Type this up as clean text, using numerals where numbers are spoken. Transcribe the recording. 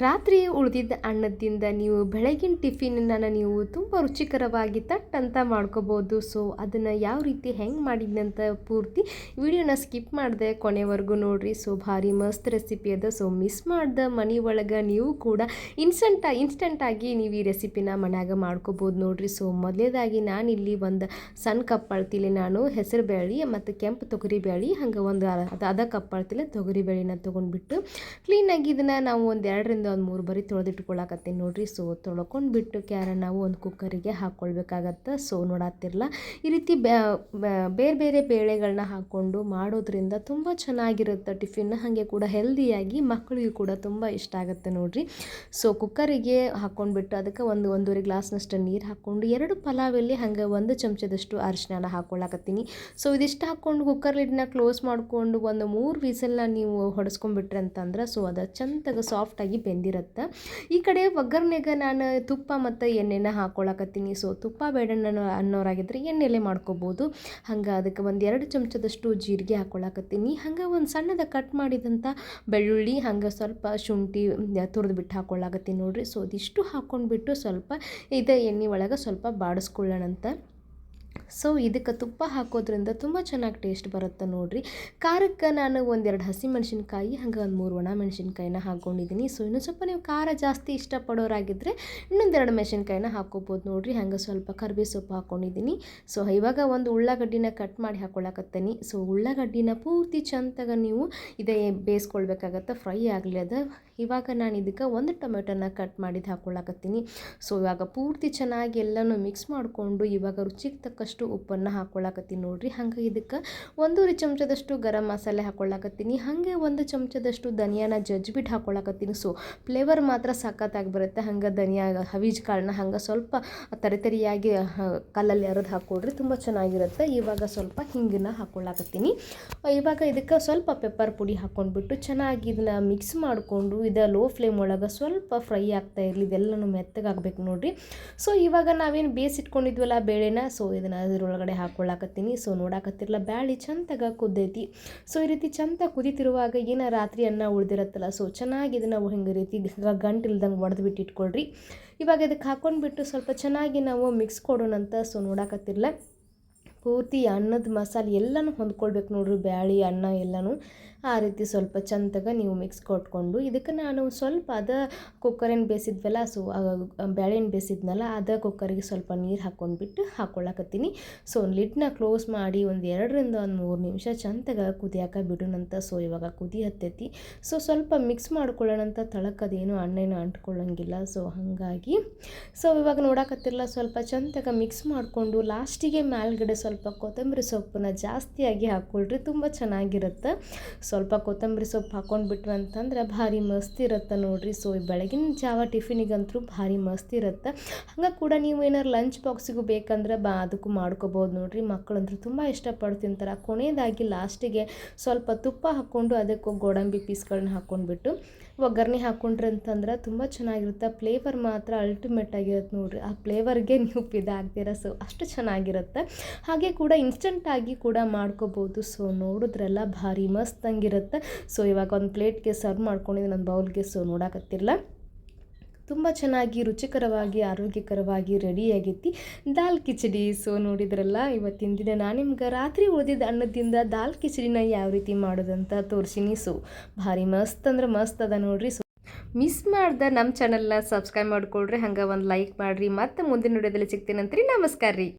ರಾತ್ರಿ ಉಳಿದಿದ್ದ ಅನ್ನದಿಂದ ನೀವು ಬೆಳಗಿನ ಟಿಫಿನನ್ನು ನೀವು ತುಂಬ ರುಚಿಕರವಾಗಿ ತಟ್ ಅಂತ ಮಾಡ್ಕೋಬೋದು. ಸೊ ಅದನ್ನು ಯಾವ ರೀತಿ ಹೆಂಗೆ ಮಾಡಿದ್ನಂತ ಪೂರ್ತಿ ವಿಡಿಯೋನ ಸ್ಕಿಪ್ ಮಾಡಿದೆ ಕೊನೆವರೆಗೂ ನೋಡಿರಿ. ಸೊ ಭಾರಿ ಮಸ್ತ್ ರೆಸಿಪಿ ಅದ. ಸೊ ಮಿಸ್ ಮಾಡ್ದೆ ಮನೆ ಒಳಗೆ ನೀವು ಕೂಡ ಇನ್ಸ್ಟಂಟಾಗಿ ನೀವು ಈ ರೆಸಿಪಿನ ಮನ್ಯಾಗ ಮಾಡ್ಕೋಬೋದು ನೋಡಿರಿ. ಸೊ ಮೊದಲೇದಾಗಿ ನಾನಿಲ್ಲಿ ಒಂದು ಸಣ್ಣ ಕಪ್ ಅಳ್ತಿಲಿ ನಾನು ಹೆಸರು ಬೇಳೆ ಮತ್ತು ಕೆಂಪು ತೊಗರಿ ಬೇಳೆ ಹಂಗೆ ಒಂದು ಅದ ಕಪ್ ಅಳ್ತಿಲ್ಲ ತೊಗರಿ ಬೇಳೆನ ತೊಗೊಂಡ್ಬಿಟ್ಟು ಕ್ಲೀನಾಗಿ ಇದನ್ನು ನಾವು ಒಂದು 2 ಒಂದು 3 ಬರಿ ತೊಳೆದಿಟ್ಕೊಳಕತ್ತೀನಿ ನೋಡಿರಿ. ಸೊ ತೊಳ್ಕೊಂಡ್ಬಿಟ್ಟು ನಾವು ಒಂದು ಕುಕ್ಕರಿಗೆ ಹಾಕ್ಕೊಳ್ಬೇಕಾಗತ್ತೆ. ಸೊ ನೋಡತ್ತಿರಲ್ಲ ಈ ರೀತಿ ಬೇರೆ ಬೇರೆ ಬೇಳೆಗಳನ್ನ ಹಾಕ್ಕೊಂಡು ಮಾಡೋದ್ರಿಂದ ತುಂಬ ಚೆನ್ನಾಗಿರುತ್ತೆ ಟಿಫಿನ್, ಹಾಗೆ ಕೂಡ ಹೆಲ್ದಿಯಾಗಿ ಮಕ್ಕಳಿಗೂ ಕೂಡ ತುಂಬ ಇಷ್ಟ ಆಗುತ್ತೆ ನೋಡಿರಿ. ಸೊ ಕುಕ್ಕರಿಗೆ ಹಾಕ್ಕೊಂಡ್ಬಿಟ್ಟು ಅದಕ್ಕೆ ಒಂದೂವರೆ ಗ್ಲಾಸ್ನಷ್ಟು ನೀರು ಹಾಕ್ಕೊಂಡು 2 ಪಲಾವ್ ಎಲೆ ಹಾಗೆ 1 ಚಮಚದಷ್ಟು ಅರಿಶಿನ ಹಾಕ್ಕೊಳಕತ್ತೀನಿ. ಸೊ ಇದಿಷ್ಟು ಹಾಕ್ಕೊಂಡು ಕುಕ್ಕರ್ ಲಿಡ್ನ ಕ್ಲೋಸ್ ಮಾಡಿಕೊಂಡು ಒಂದು 3 ವಿಸಲ್ನ ನೀವು ಹೊಡೆಸ್ಕೊಂಡ್ಬಿಟ್ರೆ ಅಂತಂದ್ರೆ ಸೊ ಅದು ಚಂದಾಗ ಸಾಫ್ಟಾಗಿ ಬೆಂದಿರುತ್ತೆ. ಈ ಕಡೆ ಒಗ್ಗರಣೆಗೆ ನಾನು ತುಪ್ಪ ಮತ್ತು ಎಣ್ಣೆನ ಹಾಕ್ಕೊಳಕತ್ತೀನಿ. ಸೊ ತುಪ್ಪ ಬೇಡ ಅನ್ನೋರಾಗಿದ್ದರೆ ಎಣ್ಣೆಲೆ ಮಾಡ್ಕೋಬೋದು. ಹಂಗೆ ಅದಕ್ಕೆ ಒಂದು 2 ಚಮಚದಷ್ಟು ಜೀರಿಗೆ ಹಾಕ್ಕೊಳಕತ್ತೀನಿ. ಹಂಗೆ ಒಂದು ಸಣ್ಣದ ಕಟ್ ಮಾಡಿದಂಥ ಬೆಳ್ಳುಳ್ಳಿ ಹಂಗೆ ಸ್ವಲ್ಪ ಶುಂಠಿ ತುರಿದ್ಬಿಟ್ಟು ಹಾಕ್ಕೊಳಕತ್ತೀನಿ ನೋಡಿರಿ. ಸೊ ಇದಿಷ್ಟು ಹಾಕ್ಕೊಂಡ್ಬಿಟ್ಟು ಸ್ವಲ್ಪ ಎಣ್ಣೆ ಒಳಗೆ ಸ್ವಲ್ಪ ಬಾಡಿಸ್ಕೊಳ್ಳೋಣಂತ. ಸೊ ಇದಕ್ಕೆ ತುಪ್ಪ ಹಾಕೋದ್ರಿಂದ ತುಂಬ ಚೆನ್ನಾಗಿ ಟೇಸ್ಟ್ ಬರುತ್ತೆ ನೋಡಿರಿ. ಖಾರಕ್ಕೆ ನಾನು 1-2 ಹಸಿಮೆಣ್ಸಿನ್ಕಾಯಿ ಹಂಗೆ ಒಂದು 3 ಒಣ ಮೆಣಸಿನ್ಕಾಯಿನ ಹಾಕ್ಕೊಂಡಿದ್ದೀನಿ. ಸೊ ಇನ್ನೂ ಸ್ವಲ್ಪ ನೀವು ಖಾರ ಜಾಸ್ತಿ ಇಷ್ಟಪಡೋರಾಗಿದ್ದರೆ ಇನ್ನೊಂದು 2 ಮೆಣಸಿನ್ಕಾಯಿನ ಹಾಕ್ಕೋಬೋದು ನೋಡಿರಿ. ಹಂಗೆ ಸ್ವಲ್ಪ ಕರಿಬೇವು ಸೊಪ್ಪು ಹಾಕ್ಕೊಂಡಿದ್ದೀನಿ. ಸೊ ಇವಾಗ ಒಂದು ಉಳ್ಳಾಗಡ್ಡಿನ ಕಟ್ ಮಾಡಿ ಹಾಕ್ಕೊಳಕತ್ತೀನಿ. ಸೊ ಉಳ್ಳಾಗಡ್ಡಿನ ಪೂರ್ತಿ ಚಂದಾಗ ನೀವು ಬೇಯಿಸ್ಕೊಳ್ಬೇಕಾಗತ್ತೆ, ಫ್ರೈ ಆಗಲಿ ಅದು. ಇವಾಗ ನಾನು ಇದಕ್ಕೆ 1 ಟೊಮೆಟೊನ ಕಟ್ ಮಾಡಿದ್ದು ಹಾಕ್ಕೊಳಕತ್ತೀನಿ. ಸೊ ಇವಾಗ ಪೂರ್ತಿ ಚೆನ್ನಾಗಿ ಎಲ್ಲನೂ ಮಿಕ್ಸ್ ಮಾಡಿಕೊಂಡು ಇವಾಗ ರುಚಿಗೆ ತಕ್ಕಷ್ಟು ಉಪ್ಪನ್ನು ಹಾಕ್ಕೊಳಕತ್ತೀನಿ ನೋಡಿರಿ. ಹಂಗೆ ಇದಕ್ಕೆ 1 ಚಮಚದಷ್ಟು ಗರಂ ಮಸಾಲೆ ಹಾಕ್ಕೊಳಕತ್ತೀನಿ. ಹಾಗೆ 1 ಚಮಚದಷ್ಟು ಧನಿಯಾನ ಜಜ್ಜಿಬಿಟ್ಟು ಹಾಕ್ಕೊಳಕತ್ತೀನಿ. ಸೊ ಫ್ಲೇವರ್ ಮಾತ್ರ ಸಖತ್ತಾಗಿ ಬರುತ್ತೆ. ಹಂಗೆ ಧನಿಯಾ ಹವೀಜ್ ಕಾಳನ್ನ ಹಂಗೆ ಸ್ವಲ್ಪ ತರಿಯಾಗಿ ಕಲ್ಲಲ್ಲಿ ಅರೆದು ಹಾಕ್ಕೊಡ್ರಿ, ತುಂಬ ಚೆನ್ನಾಗಿರುತ್ತೆ. ಇವಾಗ ಸ್ವಲ್ಪ ಹಿಂಗನ್ನ ಹಾಕ್ಕೊಳಕತ್ತೀನಿ. ಇವಾಗ ಇದಕ್ಕೆ ಸ್ವಲ್ಪ ಪೆಪ್ಪರ್ ಪುಡಿ ಹಾಕ್ಕೊಂಡ್ಬಿಟ್ಟು ಚೆನ್ನಾಗಿ ಇದನ್ನು ಮಿಕ್ಸ್ ಮಾಡಿಕೊಂಡು ಇದು ಲೋ ಫ್ಲೇಮ್ ಒಳಗೆ ಸ್ವಲ್ಪ ಫ್ರೈ ಆಗ್ತಾ ಇರಲಿ, ಇದೆಲ್ಲನೂ ಮೆತ್ತಗಾಗಬೇಕು ನೋಡಿರಿ. ಸೊ ಇವಾಗ ನಾವೇನು ಬೇಯಿಸಿಟ್ಕೊಂಡಿದ್ವಲ್ಲ ಬೇಳೆನ, ಸೊ ಇದನ್ನು ಅದರೊಳಗಡೆ ಹಾಕ್ಕೊಳಕತ್ತೀನಿ. ಸೊ ನೋಡಾಕತ್ತಿರಲ್ಲ ಬ್ಯಾಳಿ ಚಂದಾಗ ಕುದ್ದೈತಿ. ಸೊ ಈ ರೀತಿ ಚಂದ ಕುದಿತಿರುವಾಗ ಏನೋ ರಾತ್ರಿ ಅನ್ನ ಉಳಿದಿರತ್ತಲ್ಲ, ಸೊ ಚೆನ್ನಾಗಿ ಇದನ್ನು ಹಿಂಗೆ ರೀತಿ ಗಂಟಿಲ್ದಂಗೆ ಒಡೆದ್ಬಿಟ್ಟು ಇಟ್ಕೊಳ್ರಿ. ಇವಾಗ ಇದಕ್ಕೆ ಹಾಕ್ಕೊಂಡ್ಬಿಟ್ಟು ಸ್ವಲ್ಪ ಚೆನ್ನಾಗಿ ನಾವು ಮಿಕ್ಸ್ ಕೊಡೋಣಂತ. ಸೊ ನೋಡಾಕತ್ತಿರಲ್ಲ ಪೂರ್ತಿ ಅನ್ನದ ಮಸಾಲೆ ಎಲ್ಲನೂ ಹೊಂದ್ಕೊಳ್ಬೇಕು ನೋಡ್ರಿ, ಬ್ಯಾಳಿ ಅನ್ನ ಎಲ್ಲನೂ ಆ ರೀತಿ ಸ್ವಲ್ಪ ಚಂದಾಗ ನೀವು ಮಿಕ್ಸ್ ಕೊಟ್ಕೊಂಡು ಇದಕ್ಕೆ ನಾನು ಸ್ವಲ್ಪ ಕುಕ್ಕರೇನು ಬೇಯಿಸಿದ್ವಲ್ಲ, ಸೊ ಬ್ಯಾಳೆನ ಬೇಯಿಸಿದ್ನಲ್ಲ ಅದ ಕುಕ್ಕರಿಗೆ ಸ್ವಲ್ಪ ನೀರು ಹಾಕ್ಕೊಂಡ್ಬಿಟ್ಟು ಹಾಕ್ಕೊಳಕತ್ತೀನಿ. ಸೊ ಲಿಡ್ನ ಕ್ಲೋಸ್ ಮಾಡಿ ಒಂದು 2 ಒಂದು 3 ನಿಮಿಷ ಚಂದಾಗ ಕುದಿಯಾಕ ಬಿಡೋಣಂತ. ಸೊ ಇವಾಗ ಕುದಿ ಹತ್ತೈತಿ. ಸೊ ಸ್ವಲ್ಪ ಮಿಕ್ಸ್ ಮಾಡ್ಕೊಳ್ಳೋಣಂತ, ತಳಕ್ಕದೇನು ಅಣ್ಣೇನು ಅಂಟ್ಕೊಳ್ಳೋಂಗಿಲ್ಲ. ಸೊ ಹಾಗಾಗಿ ಸೊ ಇವಾಗ ನೋಡಾಕತ್ತಿರಲ್ಲ ಸ್ವಲ್ಪ ಚಂದಾಗ ಮಿಕ್ಸ್ ಮಾಡಿಕೊಂಡು ಲಾಸ್ಟಿಗೆ ಮೇಲ್ಗಡೆ ಸ್ವಲ್ಪ ಕೊತ್ತಂಬರಿ ಸೊಪ್ಪನ್ನ ಜಾಸ್ತಿಯಾಗಿ ಹಾಕ್ಕೊಳ್ರಿ, ತುಂಬ ಚೆನ್ನಾಗಿರುತ್ತೆ. ಸ್ವಲ್ಪ ಕೊತ್ತಂಬರಿ ಸೊಪ್ಪು ಹಾಕ್ಕೊಂಡ್ಬಿಟ್ರು ಅಂತಂದ್ರೆ ಭಾರಿ ಮಸ್ತ್ ಇರುತ್ತೆ ನೋಡಿರಿ. ಸೊ ಬೆಳಗಿನ ಜಾವ ಟಿಫಿನಿಗಂತೂ ಭಾರಿ ಮಸ್ತ್ ಇರುತ್ತೆ. ಹಂಗೆ ಕೂಡ ನೀವು ಏನಾರು ಲಂಚ್ ಬಾಕ್ಸಿಗೂ ಬೇಕಂದ್ರೆ ಅದಕ್ಕೂ ಮಾಡ್ಕೋಬೋದು ನೋಡಿರಿ. ಮಕ್ಕಳಂತೂ ತುಂಬ ಇಷ್ಟಪಟ್ಟು ತಿಂತಾರೆ. ಕೊನೆಯದಾಗಿ ಲಾಸ್ಟಿಗೆ ಸ್ವಲ್ಪ ತುಪ್ಪ ಹಾಕ್ಕೊಂಡು ಅದಕ್ಕೆ ಗೋಡಂಬಿ ಪೀಸ್ಗಳನ್ನ ಹಾಕ್ಕೊಂಡ್ಬಿಟ್ಟು ಒಗ್ಗರಣೆ ಹಾಕ್ಕೊಂಡ್ರಿ ಅಂತಂದ್ರೆ ತುಂಬ ಚೆನ್ನಾಗಿರುತ್ತೆ. ಫ್ಲೇವರ್ ಮಾತ್ರ ಅಲ್ಟಿಮೇಟ್ ಆಗಿರುತ್ತೆ ನೋಡಿರಿ. ಆ ಫ್ಲೇವರ್ಗೆ ನೀವು ಆಗ್ತೀರಾ. ಸೊ ಅಷ್ಟು ಚೆನ್ನಾಗಿರುತ್ತೆ. ಹಾಗೆ ಕೂಡ ಇನ್ಸ್ಟಂಟಾಗಿ ಕೂಡ ಮಾಡ್ಕೋಬೋದು. ಸೊ ನೋಡಿದ್ರೆಲ್ಲ ಭಾರಿ ಮಸ್ತಂಗಿರುತ್ತೆ. ಸೊ ಇವಾಗ ಒಂದು ಪ್ಲೇಟ್ಗೆ ಸರ್ವ್ ಮಾಡ್ಕೊಂಡಿದ್ದೀನಿ ಒಂದು ಬೌಲ್ಗೆ. ಸೊ ನೋಡಾಕತ್ತಿರಲ್ಲ ತುಂಬ ಚೆನ್ನಾಗಿ ರುಚಿಕರವಾಗಿ ಆರೋಗ್ಯಕರವಾಗಿ ರೆಡಿಯಾಗೈತಿ ದಾಲ್ ಕಿಚಡಿ. ಸೊ ನೋಡಿದ್ರಲ್ಲ ಇವತ್ತಿನ ದಿನ ನಾನು ನಿಮ್ಗೆ ರಾತ್ರಿ ಉಳಿದಿದ್ದ ಅನ್ನದಿಂದ ದಾಲ್ ಕಿಚಡಿನ ಯಾವ ರೀತಿ ಮಾಡೋದಂತ ತೋರಿಸಿನಿ. ಸೊ ಭಾರಿ ಮಸ್ತ್ ಅಂದ್ರೆ ಮಸ್ತ್ ಅದ ನೋಡಿರಿ. ಸೊ ಮಿಸ್ ಮಾಡ್ದೆ ನಮ್ಮ ಚಾನಲ್ನ ಸಬ್ಸ್ಕ್ರೈಬ್ ಮಾಡ್ಕೊಳ್ರಿ, ಹಂಗೆ ಒಂದು ಲೈಕ್ ಮಾಡಿರಿ. ಮತ್ತು ಮುಂದಿನ ವಿಡಿಯೋದಲ್ಲಿ ಸಿಗ್ತೀನಂತ್ರಿ. ನಮಸ್ಕಾರ ರೀ.